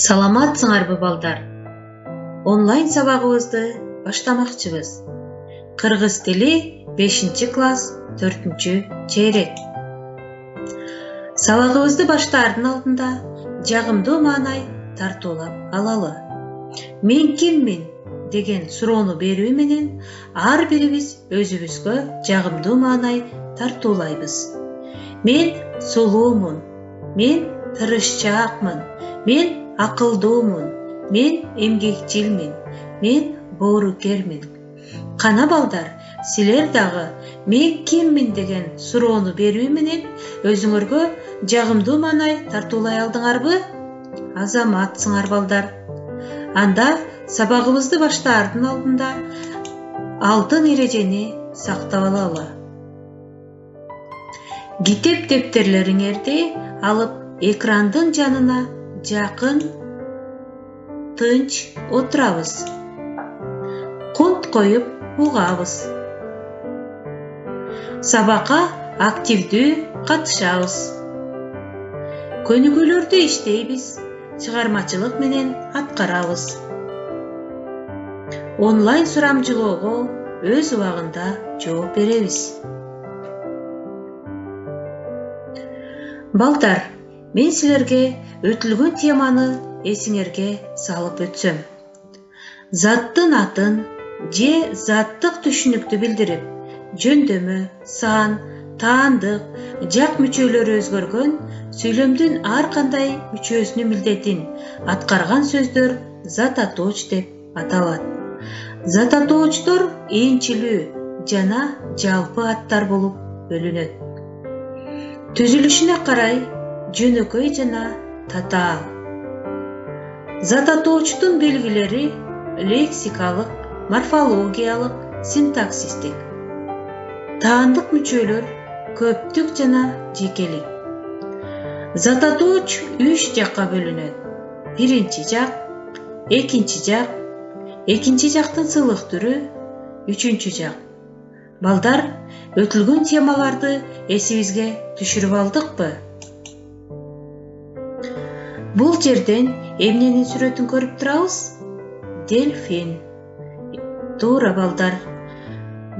Саламатсыңарбы балдар? Онлайн сабагыбызды баштамакчыбыз. Кыргыз тили 5-класс 4-чейрек. Сабагыбызды баштаардын алдында жагымдуу маанай тартуулап алалы. Мен киммин деген суроону берүү менен ар бирибиз өзүбүзгө жагымдуу маанай тартуулайбыз. Мен сулуумун, мен тырышчаакмын, мен акылдуумун, мен эмгекчилмин, мен боорукермин. Кана балдар, силер дагы мен киммин деген суроону берүү менен өзүңөргө жагымдуу маанай тартуулай алдыңарбы? Азаматсыңар балдар. Анда сабагыбызды баштаардын алдында алтын эрежени сактап алалы. Китеп дептерлериңерди алып экрандын жанына жакын тынч отурабыз. Кунт коюп угабыз. Сабакка активдүү катышабыз. Көнүгүүлөрдү иштейбиз, чыгармачылык менен аткарабыз. Онлайн сурамжылоого өз убагында жооп беребиз. Балдар, мен силерге өтүлгөн теманы эсиңерге салып өтсөм. Заттын атын же заттык түшүнүктү билдирип, жөндөмө, сан, таандык, жак мүчөлөрү өзгөргөн сүйлөмдүн ар кандай мүчөсүнүн милдетин аткарган сөздөр зат атооч деп аталат. Зат атоочтор энчилүү жана жалпы аттар болуп бөлүнөт. Түзүлүшүнө карай жөнөкөй жана татаал. Зат атоочтун белгилери лексикалык, морфологиялык, синтаксистик. Таандык мүчөлөр көптүк жана жекелик. Зат атооч 3 жакка бөлүнөт. Биринчи жак, экинчи жак, экинчи жактын сылык түрү, үчүнчү жак. Балдар, өтүлгөн темаларды эсибизге түшүрүп алдыкпы? Бул жерден эмненин сүрөтүн көрүп турабыз? Дельфин. Туура балдар.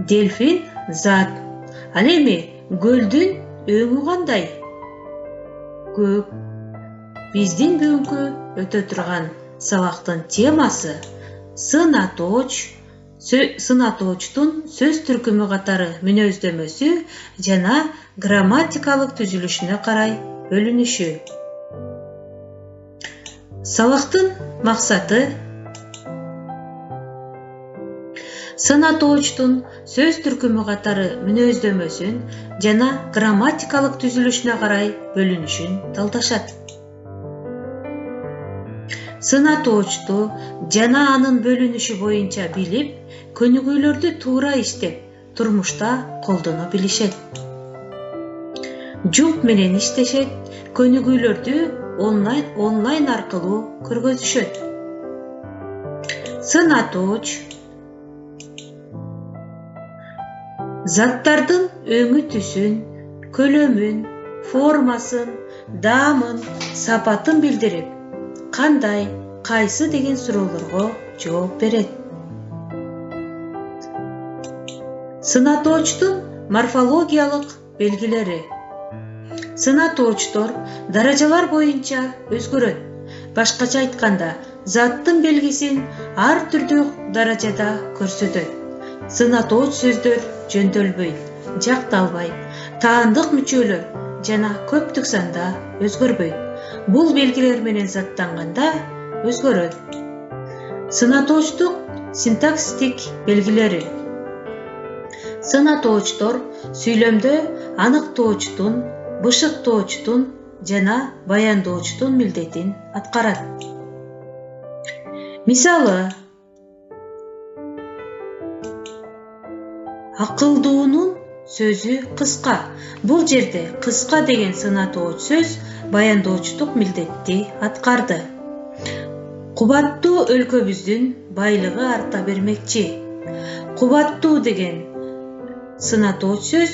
Дельфин зат. Ал эми көлдүн өңү кандай? Көк. Биздин бүгүнкү өтө турган сабактын темасы сын атоочтун сөз түркүмү катары мүнөздөмөсү жана грамматикалык түзүлүшүнө карай бөлүнүшү. Сабактын максаты сын атоочтун сөз түркүмү катары мүнөздөмөсүн жана грамматикалык түзүлүшүнө карай бөлүнүшүн талдашат. Сын атоочту жана анын бөлүнүшү боюнча билип, көнүгүүлөрдү туура иштеп, турмушта колдоно билишет. Жуп менен иштешет, көнүгүүлөрдү онлайн аркылуу көргөзүшөт. Сын атооч заттардын өңү түсүн, көлөмүн, формасын, даамын, сапатын билдирип, кандай, кайсы деген суроолорго жооп берет. Сын атоочтун морфологиялык белгилери. Сын атоочтор даражалар боюнча өзгөрөт. Башкача айтканда, заттын белгисин ар түрдүү даражада көрсөтөт. Сын атооч сөздөр жөндөөлбөйт, жакталбайт, таандык мүчөлөр жана көптүк санда өзгөрбөйт. Бул белгилер менен заттанганда өзгөрөт. Сын атоочтук синтаксистик белгилери. Сын атоочтор сүйлөмдө аныктоочтун, бышыктоочтун жана баяндоочтун милдетин аткарат. Мисалы, акылдуунун сөзү кыска. Бул жерде кыска деген сын атооч сөз баяндоочтук милдетти аткарды. Кубаттуу өлкөбүздүн байлыгы арта бермекчи. Кубаттуу деген сын атооч сөз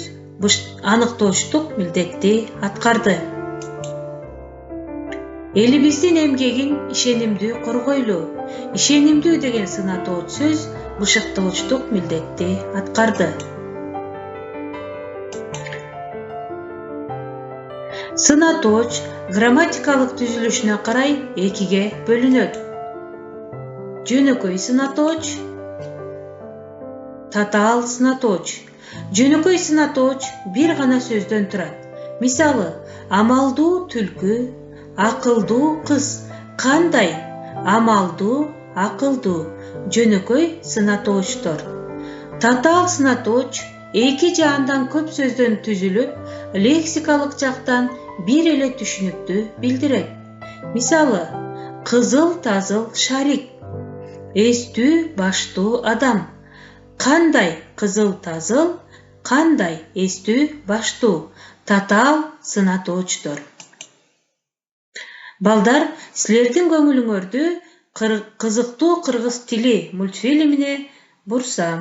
аныктоочтук милдетти аткарды. Элибиздин эмгегин ишенимдүү коргойлу. Ишенимдүү деген сынатоочу сөз бышыктоочтук милдетти аткарды. Сынатооч грамматикалык түзүлүшүнө карай экиге бөлүнөт. Жөнөкөй сынатооч, татаал сынатооч. Жөнөкөй сынатооч бир гана сөздөн турат. Мисалы, амалдуу түлкү, акылдуу кыз. Кандай? Амалдуу, акылдуу. Жөнөкөй сынатоочтор. Татаал сынатооч эки же андан көп сөздөн түзүлүп, лексикалык жактан бир эле түшүнүктү билдирет. Мисалы, кызыл тазыл шарик, эстүү баштуу адам. Кандай кызыл тазыл, кандай эстүү баштуу. Татаал сынатоочтор. Балдар, силердин көңүлүңөрдү кызыктуу кыргыз тили мультфильмине бурсам.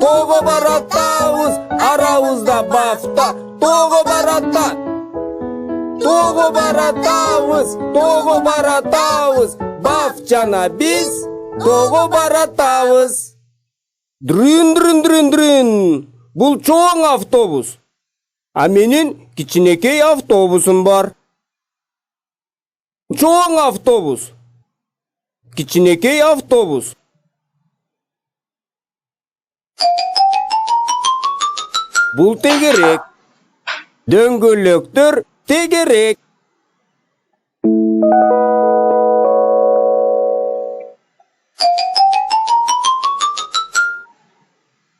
Togo barattabız, aramızda bafta. Togo barattabız, bafçana biz togo barattabız. Drün. Bul çoğun avtobus. A menin kiçinekey avtobusum var. Çoğun avtobus. Kiçinekey avtobus. Bul tegerek. Döngölöktür tegerek.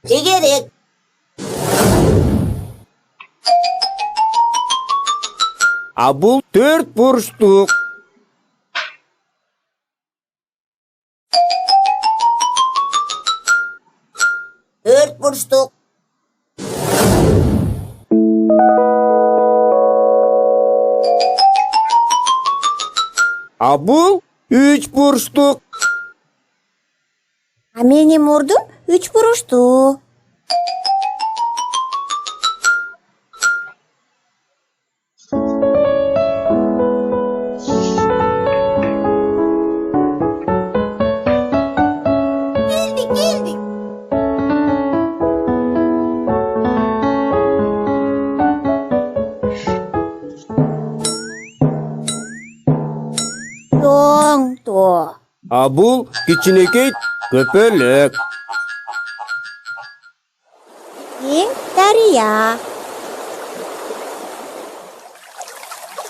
Tegerek. A bul 4 burçluk. Dört burçluk. A bul 3 burçluk. A benim ordum 3 burçtu. Geldik. Doğdu. A bul kiçinekey köpelek. Darya.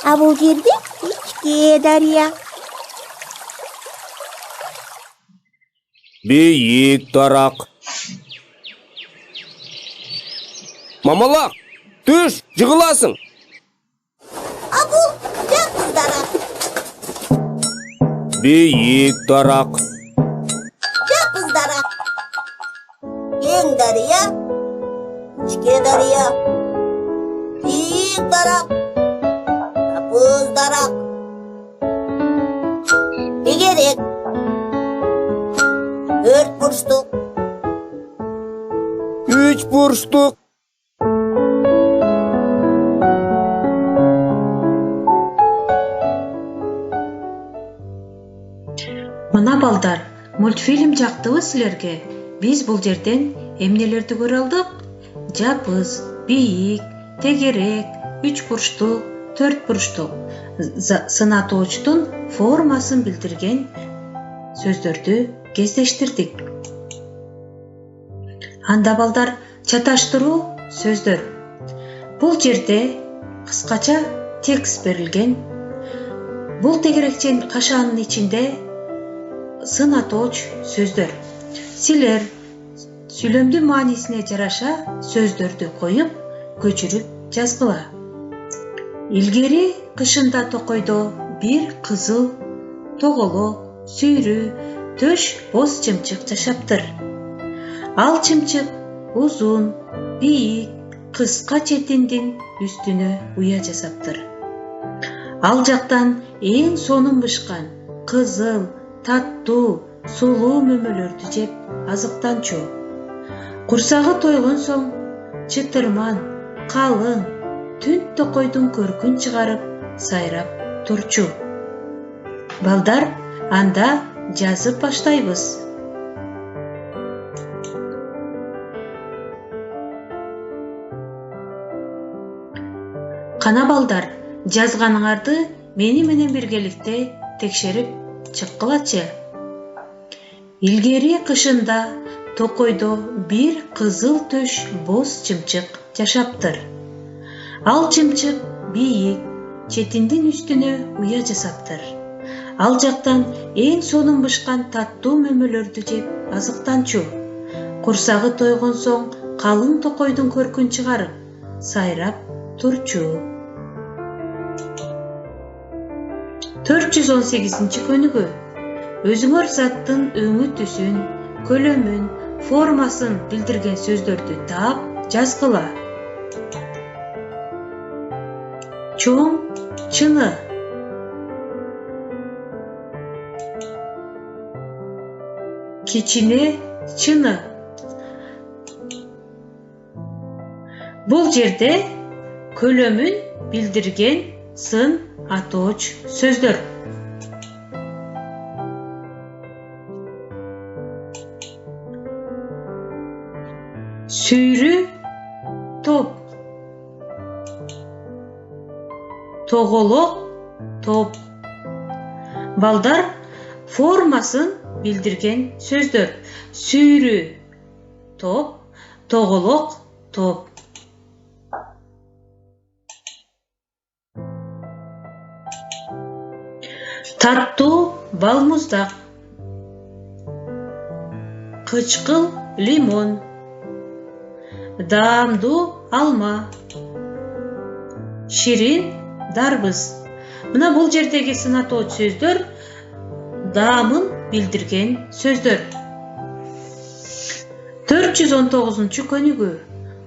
A bu girdi içki Darya. Büyük tarak. Mamalak, düş, jığılasın. A bu çok darak. Büyük tarak. Çok darak. Darya. İçki Darya. Büyük darak. Kapuz darak. Tegerek. 4 burçluk. 3 burçluk. Мына балдар, мультфильм жактыбы силерге? Биз бул жерден эмнелерди көрө алдык? Жапыз, бийик, тегерек, 3 бурчтук, 4 бурчтук сынатоочтун формасын билдирген сөздөрдү кездештирдик. Анда балдар, чаташтыруу сөздөр. Бул жерде кыскача текст берилген. Бул тегерекчен кашаанын ичинде сынатооч сөздөр. Силер сүйлөмдүн маанисине жараша сөздөрдү коюп, көчүрүп жазгыла. Илгери кышында токойдо бир кызыл, тоголок, сүйрү, төш боз чымчык жашаптыр. Ал чымчык узун, бийик, кыска четиндин үстүнө уя жасаптыр. Ал жактан эң сонун бышкан, кызыл, таттуу, сулуу мөмөлөрдү жеп азыктанчу. Курсагы тойгон соң чытырман, калың, түн токойдун көркүн чыгарып, сайрап турчу. Балдар, анда жазып баштайбыз. Кана балдар, жазганыңарды мени менен биргеликте текшерип чыккылачы. Илгери кышында токойдо бир кызыл төш боз чымчык жашаптыр. Ал чымчык бийик, четиндин үстүнө уя жасаптыр. Ал жактан эң сонун бышкан таттуу мөмөлөрдү жеп азыктанчу. Курсагы тойгон соң калың токойдун көркүн чыгарып, сайрап турчу. 418 көнүгүү. Өзүңөр заттын өңү түсүн, көлөмүн, формасын билдирген сөздөрдү таап, жазгыла. Чоң, чыны. Кичине, чыны. Бул жерде көлөмүн билдирген сын атооч сөздөр. Сүйрү, топ. Тоголок, топ. Балдар, формасын билдирген сөздөр. Сүйрү, топ, тоголок, топ. Таттуу, балмуздак. Кычкыл, лимон. Даамдуу, алма. Ширин, дарбыз. Мына бул жердеги сын атооч сөздөр даамын билдирген сөздөр. 419 көнүгүү.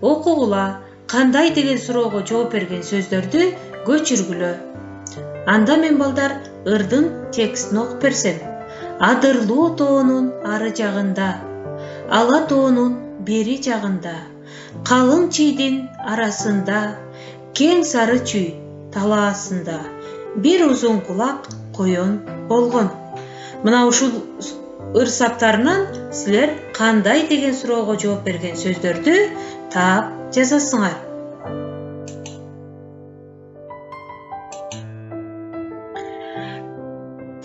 Окугула, кандай деген суроого жооп берген сөздөрдү көчүргүлө. Анда мен балдар ырдын текстин окуп берсем. Адырлуу тоонун ары жагында, ала тоонун бери жагында, калың чийдин арасында, кең сары чүй талаасында, бир узун кулак коён болгон. Мына ушул ырсаптарынан силер кандай деген суроого жооп берген сөздөрдү таап жазасыңар.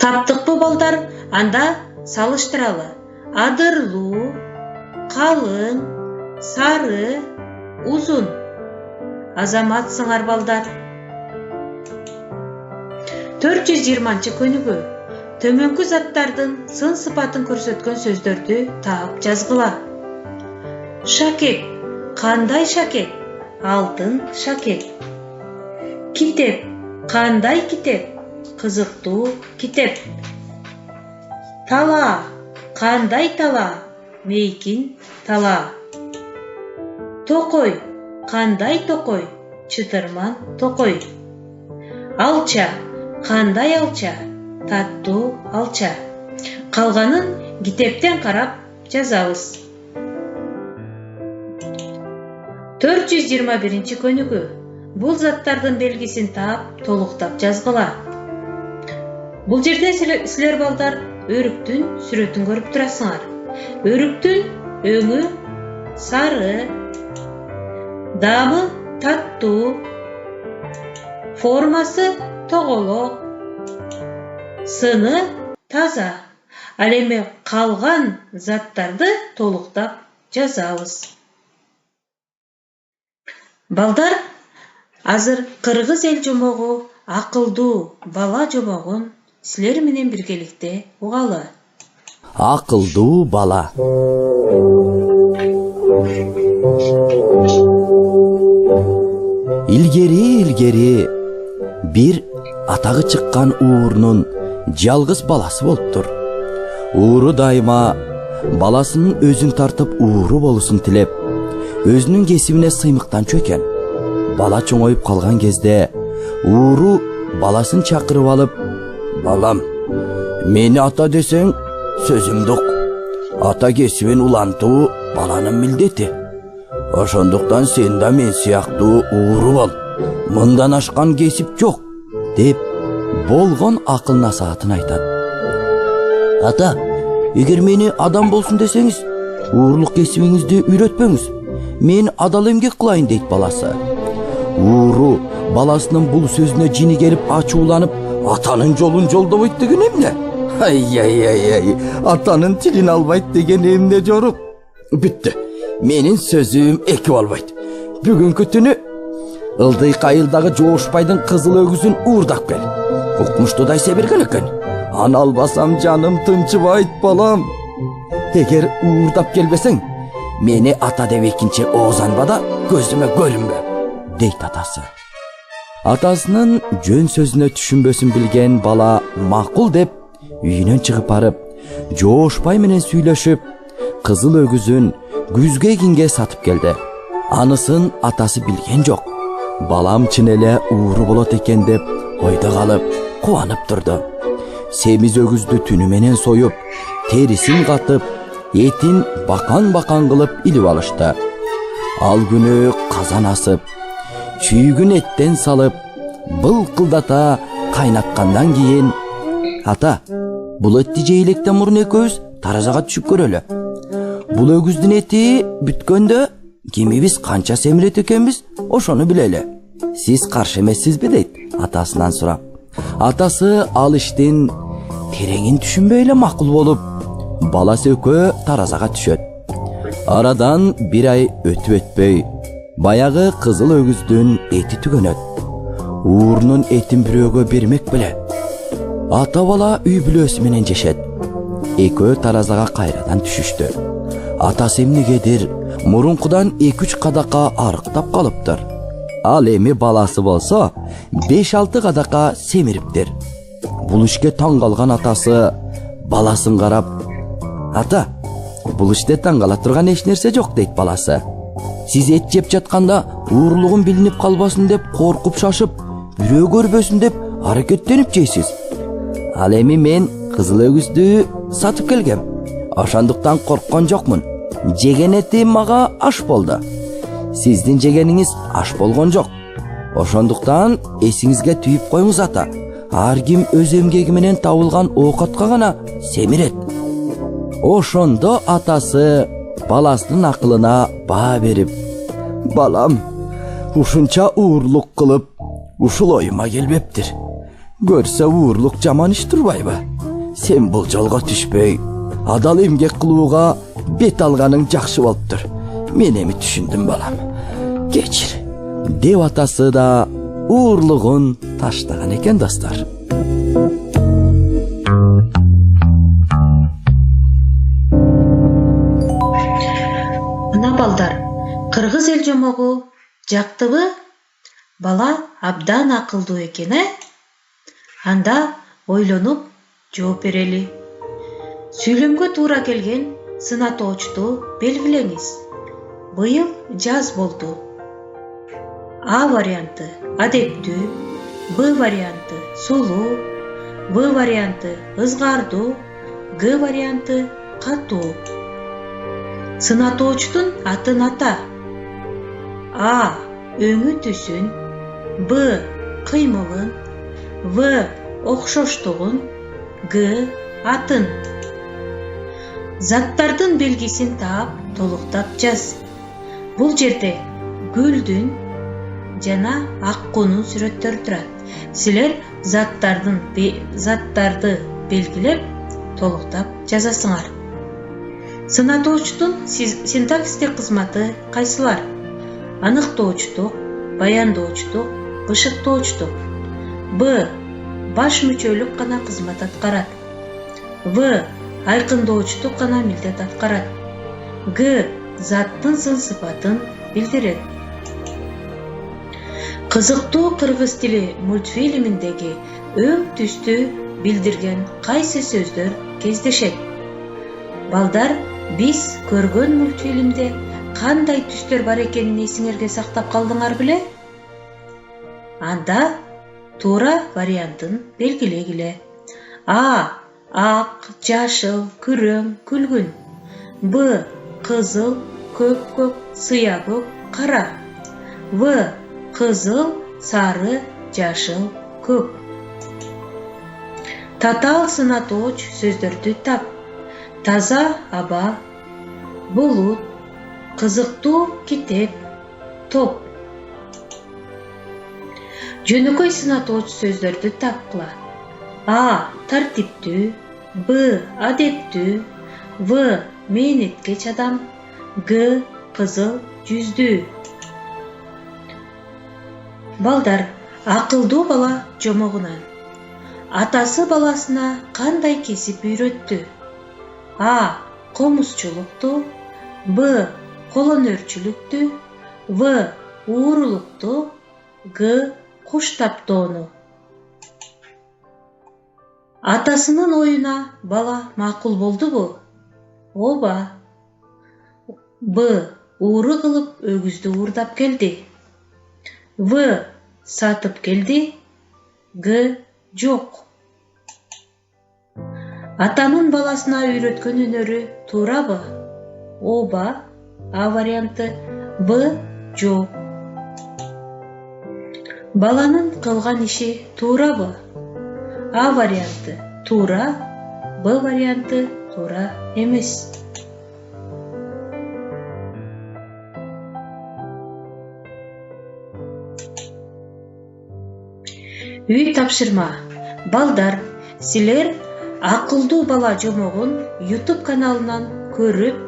Таптыкпы балдар? Анда салыштыралы. Адырлуу, калың, сары, узун. Азаматсыңар балдар. 420 көнүгүү. Төмөнкү заттардын сын сыпатын көрсөткөн сөздөрдү таап жазгыла. Шакек. Кандай шакек? Алтын шакек. Китеп. Кандай китеп? Кызыктуу китеп. Тала. Кандай тала? Мейкин тала. Токой. Кандай токой? Чытырман токой. Алча. Кандай алча? Таттуу алча. Калганын китептен карап жазабыз. 421 көнүгүү. Бул заттардын белгисин таап, толуктап жазгыла. Бул жерде силер балдар өрүктүн сүрөтүн көрүп турасыңар. Өрүктүн өңү сары, даамы таттуу, формасы тоголок, сыны таза. Ал эми калган заттарды толуктап жазабыз. Балдар, азыр кыргыз эл жомогу акылдуу бала жомогун силер менен биргеликте угалы. Акылдуу бала. Илгери бир атагы чыккан уурунун жалгыз баласы болуптур. Ууру дайыма баласынын өзүн тартып ууру болусун тилеп, өзүнүн кесибине сыймыктан чөкөн. Бала чоңоюп калган кезде ууру баласын чакырып алып, «Балам, мени ата десең, сөзүңдү ук. Ата кесибин улантуу баланын милдети. Ошондуктан сен да мен сыяктуу ууру бол. Мындан ашкан кесип жок», деп болгон акыл насаатын айтат. «Ата, эгер мени адам болсун десеңиз, уурлук кесибиңизди үйрөтпөңүз. Мен адал эмгек кылайын», дейт баласы. Ууру баласынын бул сөзүнө жини келип ачууланып, атанын жолун жолдобойт деген эмне? Ай, атанын тилин албайт деген эмне жорук? Бүттү. Менин сөзүм эки болбойт. Бүгүнкү түнү ылдый кайылдагы жоошпайдын кызыл өгүзүн уурдап кел. Укмуштуудай себерген экен. Аны албасам жаным тынчыбайт, балам. Эгер уурдап келбесең, мени ата деп экинчи оозанбада көзүмө көрүнбө, дейт атасы. Атасынын жөн сөзүнө түшүнбөсүн билген бала макул деп үйүнөн чыгып барып, жоошпай менен сүйлөшүп, кызыл өгүзүн күзгө эгинге сатып келди. Анысын атасы билген жок. Балам чын эле ууру болот экен деп ойдо калып, кубанып турду. Семиз өгүздү түнү менен союп, терисин катып, этин бакан кылып илип алышты. Ал күнү казан асып, чүйгүн эттен салып, былкылдата кайнаткандан кийин, «Ата, бул этти жей электен мурун экөөбүз таразага түшүп көрөлү. Бул өгүздүн эти бүткөндө кимибиз канча семирет экенбиз, ошону билели. Сиз каршы эмессизби?» дейт атасынан сурап. Атасы ал иштин тереңин түшүнбөй эле макул болуп, баласы экөө таразага түшөт. Арадан бир ай өтүп-өтпөй, баягы кызыл өгүздүн эти түгөнөт. Уурунун этин бирөөгө бермек беле. Ата бала үй бүлөсү менен жешет. Экөө таразага кайрадан түшүштү. Атасы эмнегедир мурункудан 2-3 кадакка арыктап калыптыр. Ал эми баласы болсо 5-6 кадакка семириптир. Бул ишке таң калган атасы баласын карап, «Ата, бул иште таң кала турган эч нерсе жок», дейт баласы. «Сиз эт жеп жатканда уурулугун билинип калбасын деп коркуп шашып, бирөө көрбөсүн деп аракеттенип жейсиз. Ал эми мен кызыл өгүздү сатып келгем. Ошондуктан корккон жокмун. Жеген этим мага аш болду. Сиздин жегениңиз аш болгон жок. Ошондуктан эсиңизге түйүп коюңуз, ата. Ар ким өз эмгеги менен табылган оокатка гана семирет». Ошондо атасы баласынын акылына баа берип, «Балам, ушунча уурлук кылып, ушул оюма келбептир. Көрсө уурлук жаман иш турбайбы? Сен бул жолго түшпөй, адал эмгек кылууга бет алганың жакшы болуптур. Мен эми түшүндүм, балам. Кечир», деп атасы да уурлугун таштаган экен, достор. Мына балдар, кыргыз эл жомогу жактыбы? Бала абдан акылдуу экен, Анда ойлонуп жооп берели. Сүйлөмгө туура келген сынатоочту белгилеңиз. Быйыл жаз болду. А варианты адептүү, Б варианты сулуу, В варианты ызгардуу, Г варианты катуу. Сынатоочтун атын ата. А өңү түсүн, Б кыймылын, В окшоштугун, Г атын. Заттардын белгисин таап, толуктап жаз. Бул жерде гүлдүн жана аккуунун сүрөттөрү турат. Силер заттарды белгилеп, толуктап жазасыңар. Сынатоочтун синтаксистик кызматы кайсылар? Аныктоочтук, баяндоочтук, бышыктоочтук. Б баш мүчөлүк гана кызмат аткарат. В айкындоочтук гана милдет аткарат. Г заттын сын-сыпатын билдирет. Кызыктуу кыргыз тили мультфильминдеги өң түстү билдирген кайсы сөздөр кездешет? Балдар, биз көргөн мультфильмде кандай түстөр бар экенин эсиңерге сактап калдыңар беле? Анда туура вариантын белгилегиле. А. Ак, жашыл, күрөң, күлгүн. Б. Кызыл, көк, сыя көк, кара. В. Кызыл, сары, жашыл, көк. Татаал сынатооч сөздөрдү тап. Таза аба, булут, кызыктуу китеп, топ. Жөнөкөй сынатооч сөздөрдү тапкыла. А. Тартиптүү. Б. Адептүү. В. Мээнетке чадам. Г. Кызыл жүздүү. Балдар, акылдуу бала жомогунан. Атасы баласына кандай кесип үйрөттү? А. Комузчулукту. Б. Колөнөрчүлүктү. В. Уурулукту. Г. Куш таптоону. Атасынын оюна бала макул болдубу? Ооба. Б. Ууру кылып өгүздү уурдап келди. В. Сатып келди. Г. Жок. Атанын баласына үйрөткөн өнөрү туурабы? Ооба. А варианты. Б. Жок. Баланын кылган иши туурабы? А варианты. Туура. Б варианты. Туура эмес. Үй тапшырма. Балдар, силер акылдуу бала жомогун YouTube каналынан көрүп,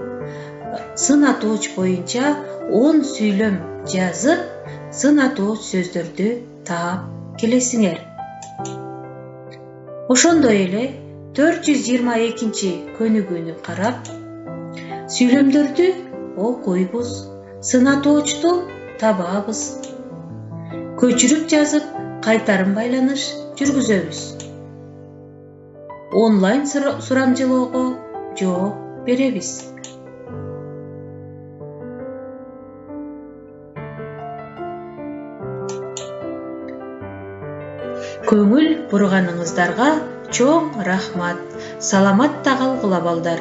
сынатооч боюнча 10 сүйлөм жазып, сынатооч сөздөрдү таап келесиңер. Ошондой эле 422 көнүгүүнү карап, сүйлөмдөрдү окуйбуз, сынатоочту табабыз. Көчүрүп жазып, кайтарым байланыш жүргүзөбүз. Онлайн сурамжылоого жооп беребиз. Көңүл бурганыңыздарга чоң рахмат. Саламатта калгыла балдар.